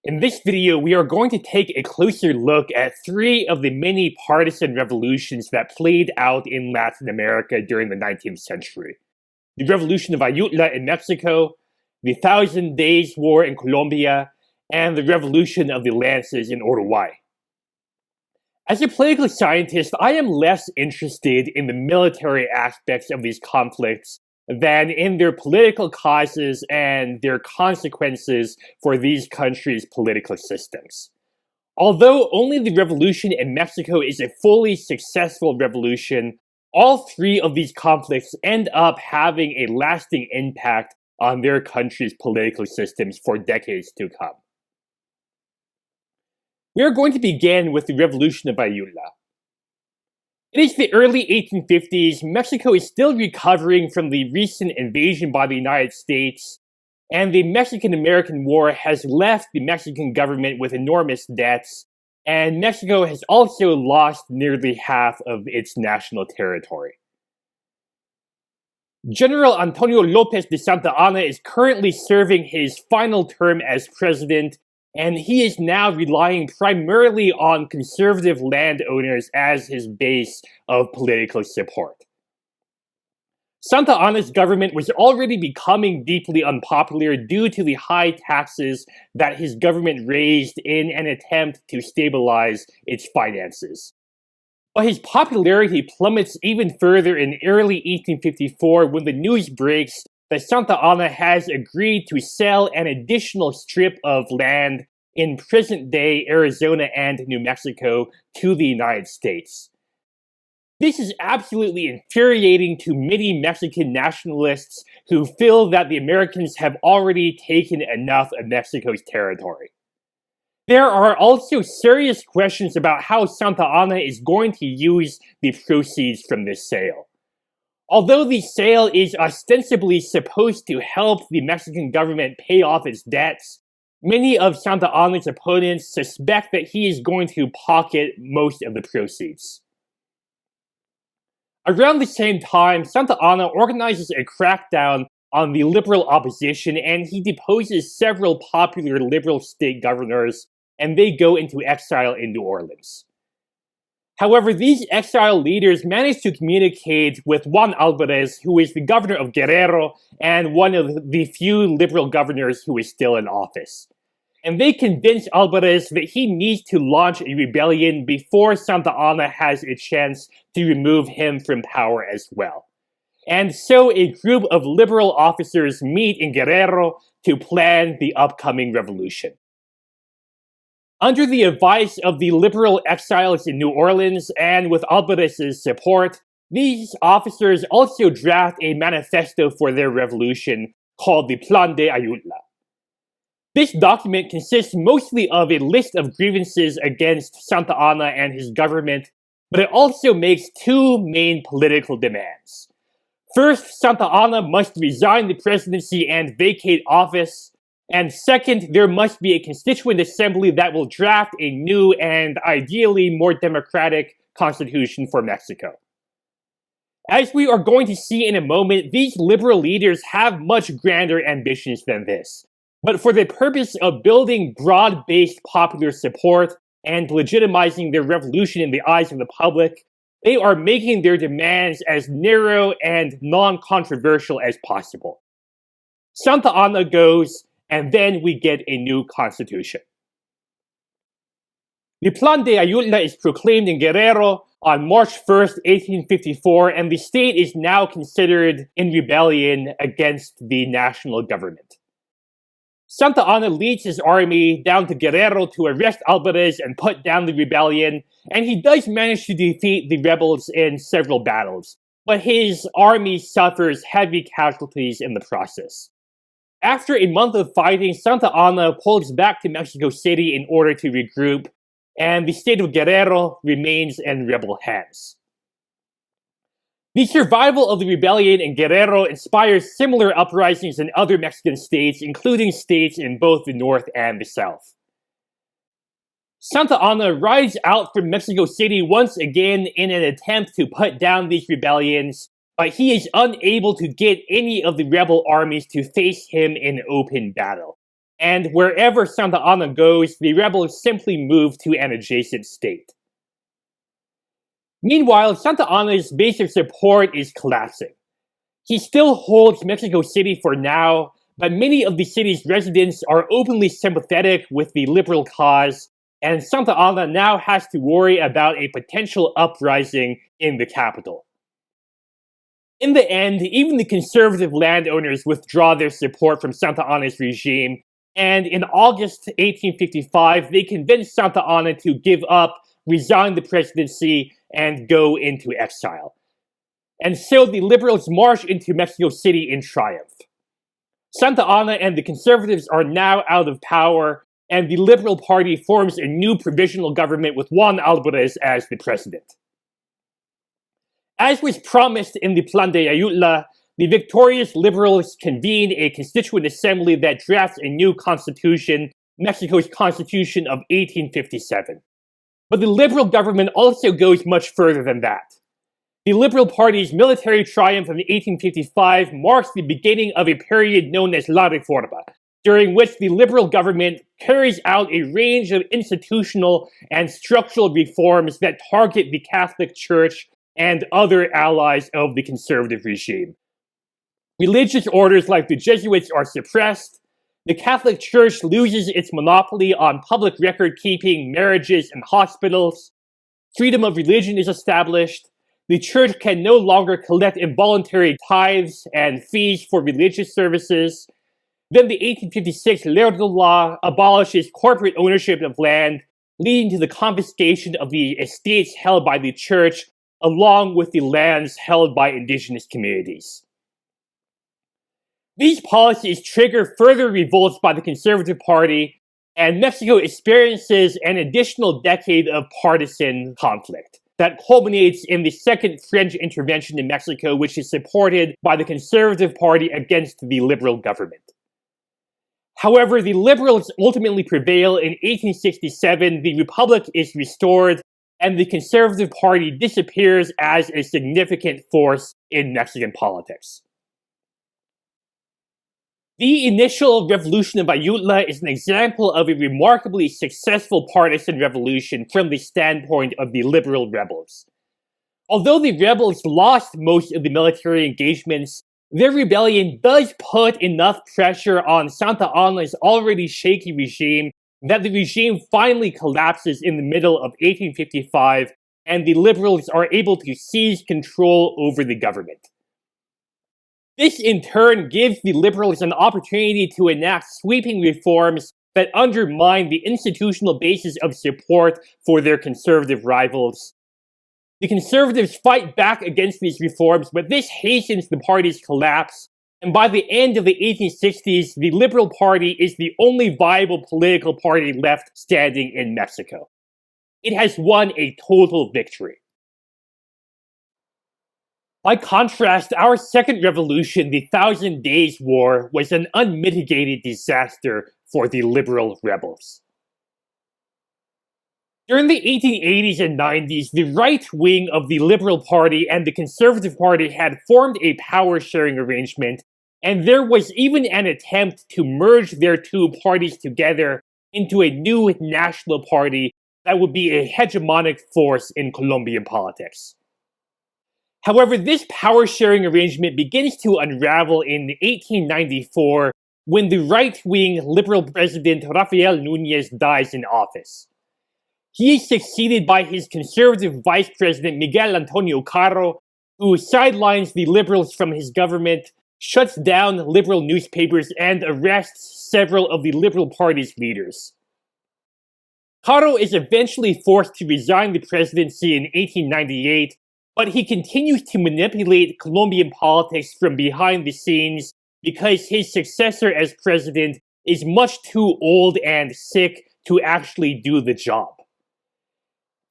In this video, we are going to take a closer look at three of the many partisan revolutions that played out in Latin America during the 19th century. The Revolution of Ayutla in Mexico, the Thousand Days War in Colombia, and the Revolution of the Lances in Uruguay. As a political scientist, I am less interested in the military aspects of these conflicts than in their political causes and their consequences for these countries' political systems. Although only the revolution in Mexico is a fully successful revolution, all three of these conflicts end up having a lasting impact on their countries' political systems for decades to come. We are going to begin with the Revolution of Ayutla. It is the early 1850s. Mexico is still recovering from the recent invasion by the United States, and the Mexican-American War has left the Mexican government with enormous debts, and Mexico has also lost nearly half of its national territory. General Antonio Lopez de Santa Anna is currently serving his final term as president, and he is now relying primarily on conservative landowners as his base of political support. Santa Anna's government was already becoming deeply unpopular due to the high taxes that his government raised in an attempt to stabilize its finances. But his popularity plummets even further in early 1854 when the news breaks that Santa Anna has agreed to sell an additional strip of land in present-day Arizona and New Mexico to the United States. This is absolutely infuriating to many Mexican nationalists who feel that the Americans have already taken enough of Mexico's territory. There are also serious questions about how Santa Anna is going to use the proceeds from this sale. Although the sale is ostensibly supposed to help the Mexican government pay off its debts, many of Santa Anna's opponents suspect that he is going to pocket most of the proceeds. Around the same time, Santa Anna organizes a crackdown on the liberal opposition, and he deposes several popular liberal state governors, and they go into exile in New Orleans. However, these exile leaders managed to communicate with Juan Alvarez, who is the governor of Guerrero and one of the few liberal governors who is still in office. And they convince Alvarez that he needs to launch a rebellion before Santa Anna has a chance to remove him from power as well. And so a group of liberal officers meet in Guerrero to plan the upcoming revolution. Under the advice of the liberal exiles in New Orleans and with Alvarez's support, these officers also draft a manifesto for their revolution called the Plan de Ayutla. This document consists mostly of a list of grievances against Santa Anna and his government, but it also makes two main political demands. First, Santa Anna must resign the presidency and vacate office. And second, there must be a constituent assembly that will draft a new and ideally more democratic constitution for Mexico. As we are going to see in a moment, these liberal leaders have much grander ambitions than this. But for the purpose of building broad-based popular support and legitimizing their revolution in the eyes of the public, they are making their demands as narrow and non-controversial as possible. Santa Anna goes, and then we get a new constitution. The Plan de Ayutla is proclaimed in Guerrero on March 1st, 1854, and the state is now considered in rebellion against the national government. Santa Anna leads his army down to Guerrero to arrest Alvarez and put down the rebellion, and he does manage to defeat the rebels in several battles, but his army suffers heavy casualties in the process. After a month of fighting, Santa Anna pulls back to Mexico City in order to regroup, and the state of Guerrero remains in rebel hands. The survival of the rebellion in Guerrero inspires similar uprisings in other Mexican states, including states in both the north and the south. Santa Anna rides out from Mexico City once again in an attempt to put down these rebellions, but he is unable to get any of the rebel armies to face him in open battle. and wherever Santa Anna goes, the rebels simply move to an adjacent state. Meanwhile, Santa Anna's base of support is collapsing. He still holds Mexico City for now, but many of the city's residents are openly sympathetic with the liberal cause, and Santa Anna now has to worry about a potential uprising in the capital. In the end, even the conservative landowners withdraw their support from Santa Anna's regime, and in August 1855, they convince Santa Anna to give up, resign the presidency, and go into exile. And so the liberals march into Mexico City in triumph. Santa Anna and the conservatives are now out of power, and the Liberal Party forms a new provisional government with Juan Alvarez as the president. As was promised in the Plan de Ayutla, the victorious liberals convene a constituent assembly that drafts a new constitution, Mexico's Constitution of 1857. But the liberal government also goes much further than that. The Liberal Party's military triumph of 1855 marks the beginning of a period known as La Reforma, during which the liberal government carries out a range of institutional and structural reforms that target the Catholic Church and other allies of the conservative regime. Religious orders like the Jesuits are suppressed, the Catholic Church loses its monopoly on public record-keeping, marriages, and hospitals, freedom of religion is established, the Church can no longer collect involuntary tithes and fees for religious services. Then the 1856 Lerdo Law abolishes corporate ownership of land, leading to the confiscation of the estates held by the Church, along with the lands held by indigenous communities. These policies trigger further revolts by the Conservative Party, and Mexico experiences an additional decade of partisan conflict that culminates in the Second French Intervention in Mexico, which is supported by the Conservative Party against the liberal government. However, the liberals ultimately prevail. In 1867, the Republic is restored, and the Conservative Party disappears as a significant force in Mexican politics. The initial Revolution of Ayutla is an example of a remarkably successful partisan revolution from the standpoint of the liberal rebels. Although the rebels lost most of the military engagements, their rebellion does put enough pressure on Santa Anna's already shaky regime that the regime finally collapses in the middle of 1855, and the liberals are able to seize control over the government. This in turn gives the liberals an opportunity to enact sweeping reforms that undermine the institutional basis of support for their conservative rivals. The conservatives fight back against these reforms, but this hastens the party's collapse, and by the end of the 1860s, the Liberal Party is the only viable political party left standing in Mexico. It has won a total victory. By contrast, our second revolution, the Thousand Days' War, was an unmitigated disaster for the liberal rebels. During the 1880s and 90s, the right wing of the Liberal Party and the Conservative Party had formed a power-sharing arrangement, and there was even an attempt to merge their two parties together into a new national party that would be a hegemonic force in Colombian politics. However, this power-sharing arrangement begins to unravel in 1894 when the right-wing liberal president Rafael Núñez dies in office. He is succeeded by his conservative vice president Miguel Antonio Caro, who sidelines the liberals from his government, shuts down liberal newspapers, and arrests several of the Liberal Party's leaders. Caro is eventually forced to resign the presidency in 1898, but he continues to manipulate Colombian politics from behind the scenes because his successor as president is much too old and sick to actually do the job.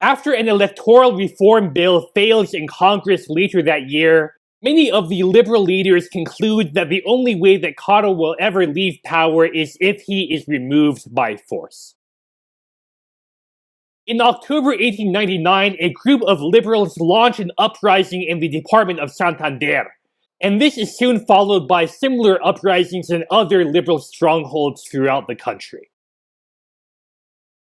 After an electoral reform bill fails in Congress later that year, many of the liberal leaders conclude that the only way that Caro will ever leave power is if he is removed by force. In October 1899, a group of liberals launched an uprising in the Department of Santander. And this is soon followed by similar uprisings in other liberal strongholds throughout the country.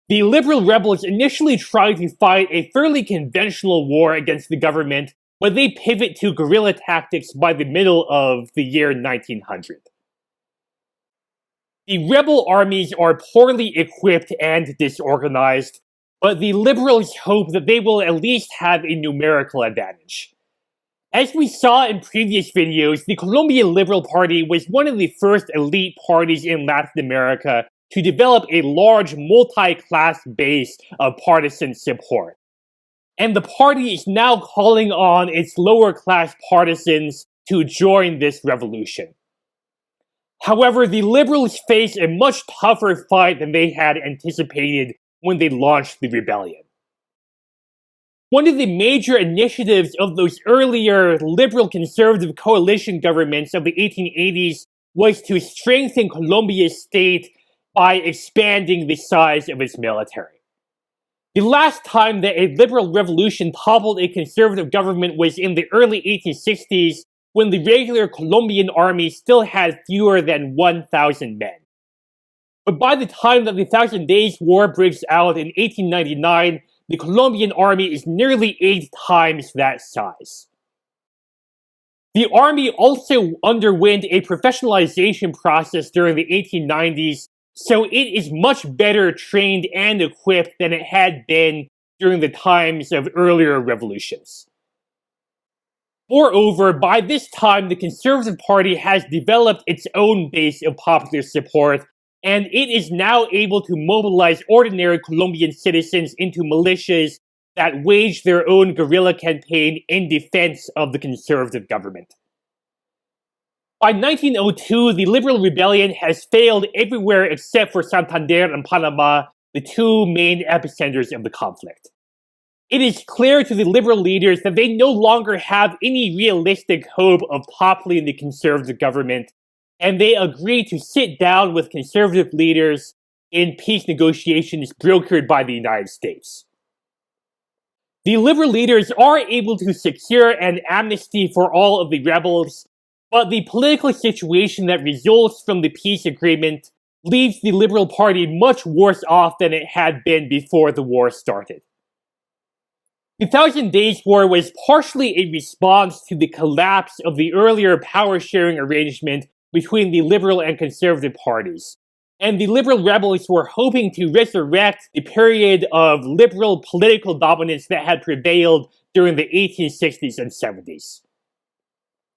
The liberal rebels initially tried to fight a fairly conventional war against the government, but they pivot to guerrilla tactics by the middle of the year 1900. The rebel armies are poorly equipped and disorganized, but the liberals hope that they will at least have a numerical advantage. As we saw in previous videos, the Colombian Liberal Party was one of the first elite parties in Latin America to develop a large multi-class base of partisan support. And the party is now calling on its lower-class partisans to join this revolution. However, the liberals face a much tougher fight than they had anticipated when they launched the rebellion. One of the major initiatives of those earlier liberal-conservative coalition governments of the 1880s was to strengthen Colombia's state by expanding the size of its military. The last time that a liberal revolution toppled a conservative government was in the early 1860s, when the regular Colombian army still had fewer than 1,000 men. But by the time that the Thousand Days War breaks out in 1899, the Colombian army is nearly 8 times that size. The army also underwent a professionalization process during the 1890s, so it is much better trained and equipped than it had been during the times of earlier revolutions. Moreover, by this time, the Conservative Party has developed its own base of popular support, and it is now able to mobilize ordinary Colombian citizens into militias that wage their own guerrilla campaign in defense of the conservative government. By 1902, the liberal rebellion has failed everywhere except for Santander and Panama, the two main epicenters of the conflict. It is clear to the liberal leaders that they no longer have any realistic hope of toppling the conservative government, and they agree to sit down with conservative leaders in peace negotiations brokered by the United States. The liberal leaders are able to secure an amnesty for all of the rebels, but the political situation that results from the peace agreement leaves the Liberal Party much worse off than it had been before the war started. The Thousand Days War was partially a response to the collapse of the earlier power-sharing arrangement between the Liberal and Conservative parties, and the Liberal rebels were hoping to resurrect the period of liberal political dominance that had prevailed during the 1860s and 70s.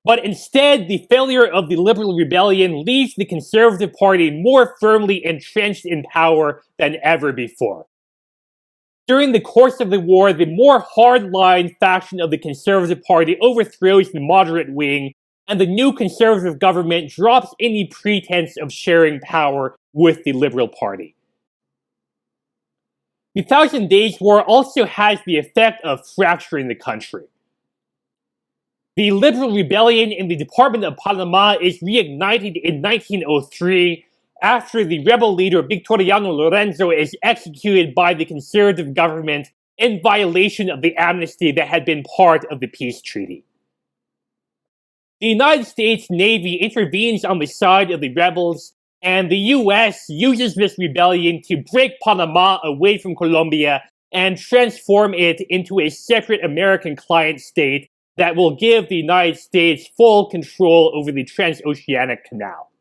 But instead, the failure of the Liberal Rebellion leaves the Conservative Party more firmly entrenched in power than ever before. During the course of the war, the more hardline faction of the Conservative Party overthrows the moderate wing, and the new Conservative government drops any pretense of sharing power with the Liberal Party. The Thousand Days War also has the effect of fracturing the country. The Liberal Rebellion in the Department of Panama is reignited in 1903 after the rebel leader Victoriano Lorenzo is executed by the conservative government in violation of the amnesty that had been part of the peace treaty. The United States Navy intervenes on the side of the rebels, and the US uses this rebellion to break Panama away from Colombia and transform it into a separate American client state that will give the United States full control over the transoceanic canal.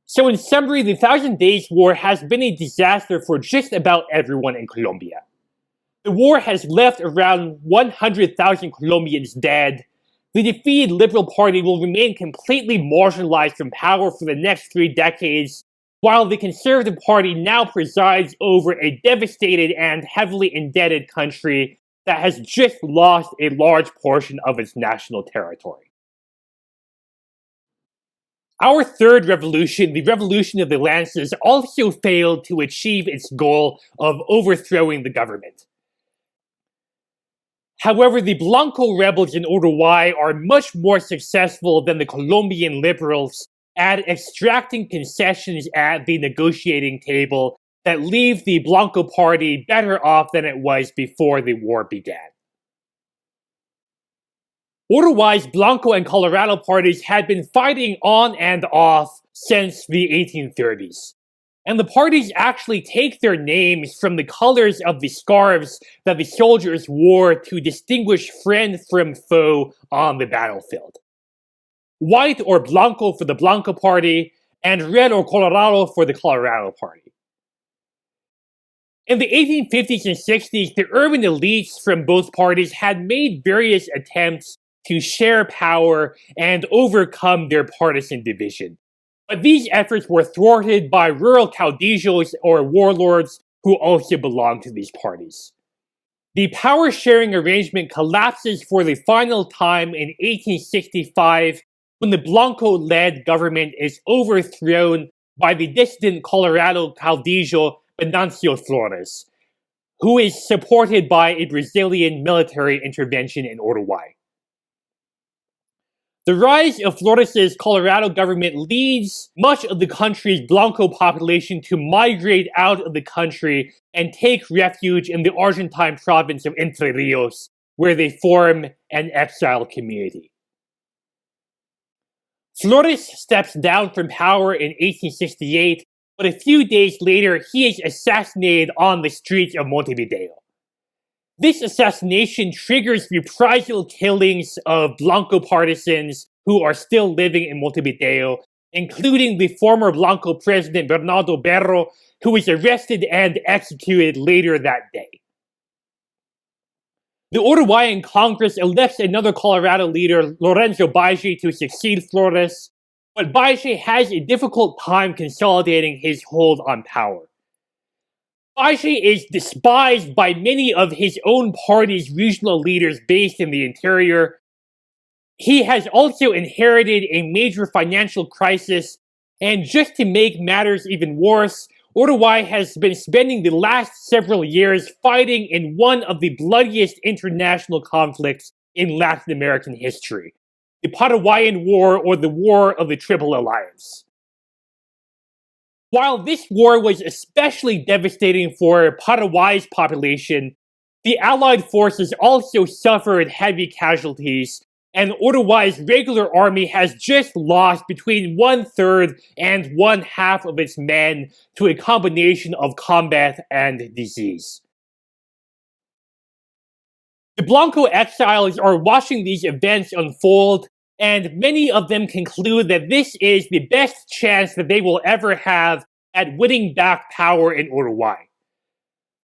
So in summary, the Thousand Days War has been a disaster for just about everyone in Colombia. The war has left around 100,000 Colombians dead. The defeated Liberal Party will remain completely marginalized from power for the next 3 decades, while the Conservative Party now presides over a devastated and heavily indebted country that has just lost a large portion of its national territory. Our third revolution, the Revolution of the Lances, also failed to achieve its goal of overthrowing the government. However, the Blanco rebels in Uruguay are much more successful than the Colombian liberals at extracting concessions at the negotiating table that leave the Blanco party better off than it was before the war began. Uruguay's Blanco and Colorado parties had been fighting on and off since the 1830s. And the parties actually take their names from the colors of the scarves that the soldiers wore to distinguish friend from foe on the battlefield. White or Blanco for the Blanco party, and red or Colorado for the Colorado party. In the 1850s and 60s, the urban elites from both parties had made various attempts to share power and overcome their partisan division. But these efforts were thwarted by rural caudillos or warlords who also belonged to these parties. The power-sharing arrangement collapses for the final time in 1865 when the Blanco-led government is overthrown by the dissident Colorado caudillo Venancio Flores, who is supported by a Brazilian military intervention in Uruguay. The rise of Flores' Colorado government leads much of the country's Blanco population to migrate out of the country and take refuge in the Argentine province of Entre Rios, where they form an exile community. Flores steps down from power in 1868, but a few days later he is assassinated on the streets of Montevideo. This assassination triggers reprisal killings of Blanco partisans who are still living in Montevideo, including the former Blanco president Bernardo Berro, who was arrested and executed later that day. The Uruguayan Congress elects another Colorado leader, Lorenzo Baille, to succeed Flores, but Baille has a difficult time consolidating his hold on power. Baille is despised by many of his own party's regional leaders based in the interior. He has also inherited a major financial crisis, and just to make matters even worse, Uruguay has been spending the last several years fighting in one of the bloodiest international conflicts in Latin American history, the Paraguayan War, or the War of the Triple Alliance. While this war was especially devastating for Paraguay's population, the Allied forces also suffered heavy casualties, and Uruguay's regular army has just lost between 1/3 and 1/2 of its men to a combination of combat and disease. The Blanco exiles are watching these events unfold, and many of them conclude that this is the best chance that they will ever have at winning back power in Uruguay.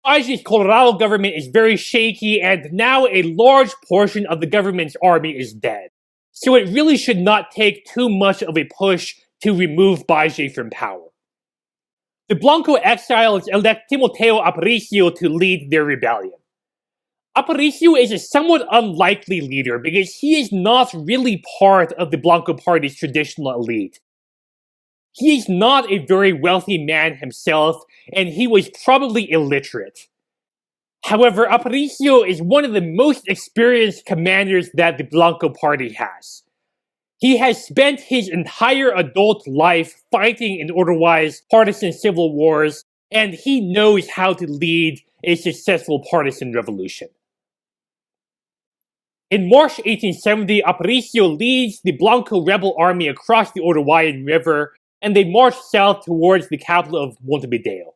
Baille's Colorado government is very shaky, and now a large portion of the government's army is dead. So it really should not take too much of a push to remove Baille from power. The Blanco exiles elect Timoteo Aparicio to lead their rebellion. Aparicio is a somewhat unlikely leader because he is not really part of the Blanco party's traditional elite. He is not a very wealthy man himself, and he was probably illiterate. However, Aparicio is one of the most experienced commanders that the Blanco party has. He has spent his entire adult life fighting in Uruguay's partisan civil wars, and he knows how to lead a successful partisan revolution. In March 1870, Aparicio leads the Blanco rebel army across the Uruguayan River, and they march south towards the capital of Montevideo.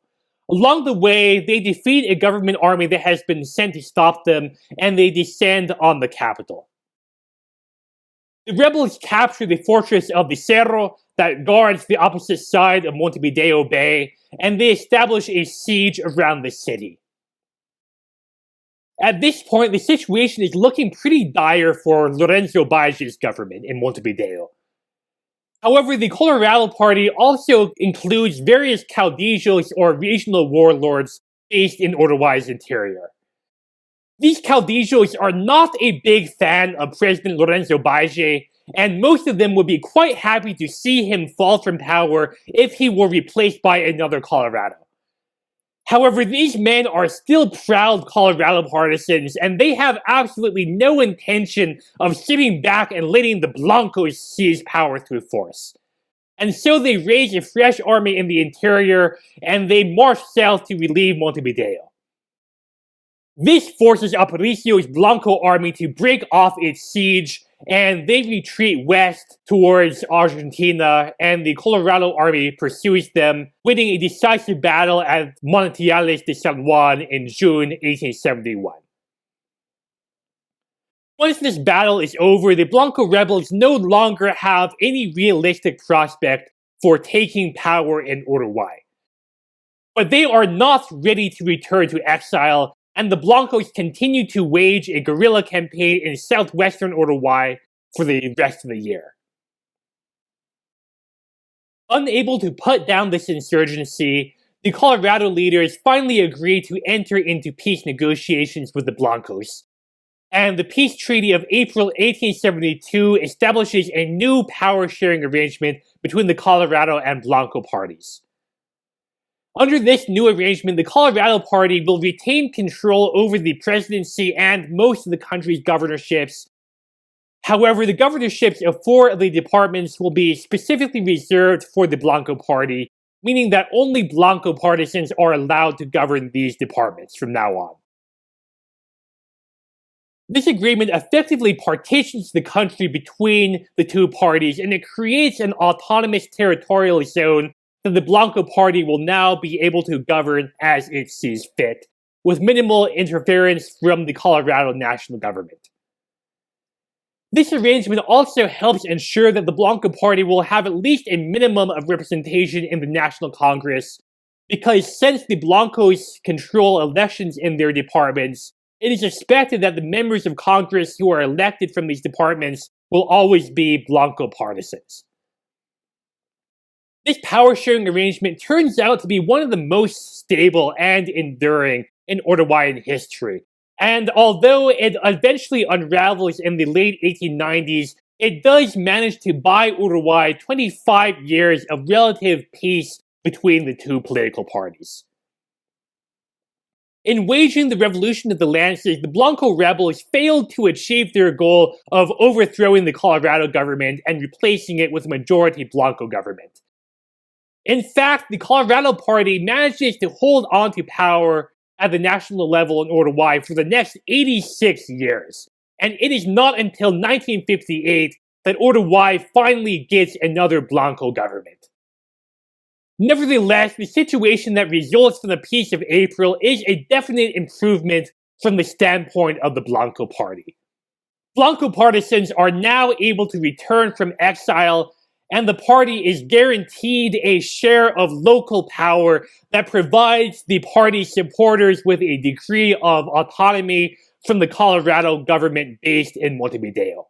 Along the way, they defeat a government army that has been sent to stop them, and they descend on the capital. The rebels capture the fortress of the Cerro that guards the opposite side of Montevideo Bay, and they establish a siege around the city. At this point, the situation is looking pretty dire for Lorenzo Baille's government in Montevideo. However, the Colorado Party also includes various caudillos or regional warlords based in Uruguay's interior. These caudillos are not a big fan of President Lorenzo Baille, and most of them would be quite happy to see him fall from power if he were replaced by another Colorado. However, these men are still proud Colorado partisans, and they have absolutely no intention of sitting back and letting the Blancos seize power through force. And so they raise a fresh army in the interior, and they march south to relieve Montevideo. This forces Aparicio's Blanco army to break off its siege, and they retreat west towards Argentina, and the Colorado army pursues them, winning a decisive battle at Manantiales de San Juan in June 1871. Once this battle is over, the Blanco rebels no longer have any realistic prospect for taking power in Uruguay. But they are not ready to return to exile, and the Blancos continue to wage a guerrilla campaign in southwestern Uruguay for the rest of the year. Unable to put down this insurgency, the Colorado leaders finally agree to enter into peace negotiations with the Blancos. And the peace treaty of April 1872 establishes a new power-sharing arrangement between the Colorado and Blanco parties. Under this new arrangement, the Colorado Party will retain control over the presidency and most of the country's governorships. However, the governorships of 4 of the departments will be specifically reserved for the Blanco Party, meaning that only Blanco partisans are allowed to govern these departments from now on. This agreement effectively partitions the country between the two parties, and it creates an autonomous territorial zone that the Blanco Party will now be able to govern as it sees fit, with minimal interference from the Colorado national government. This arrangement also helps ensure that the Blanco Party will have at least a minimum of representation in the National Congress, because since the Blancos control elections in their departments, it is expected that the members of Congress who are elected from these departments will always be Blanco partisans. This power-sharing arrangement turns out to be one of the most stable and enduring in Uruguayan history. And although it eventually unravels in the late 1890s, it does manage to buy Uruguay 25 years of relative peace between the two political parties. In waging the Revolution of the Lances, the Blanco rebels failed to achieve their goal of overthrowing the Colorado government and replacing it with a majority Blanco government. In fact, the Colorado Party manages to hold on to power at the national level in Uruguay for the next 86 years. And it is not until 1958 that Uruguay finally gets another Blanco government. Nevertheless, the situation that results from the Peace of April is a definite improvement from the standpoint of the Blanco Party. Blanco partisans are now able to return from exile, and the party is guaranteed a share of local power that provides the party's supporters with a degree of autonomy from the Colorado government based in Montevideo.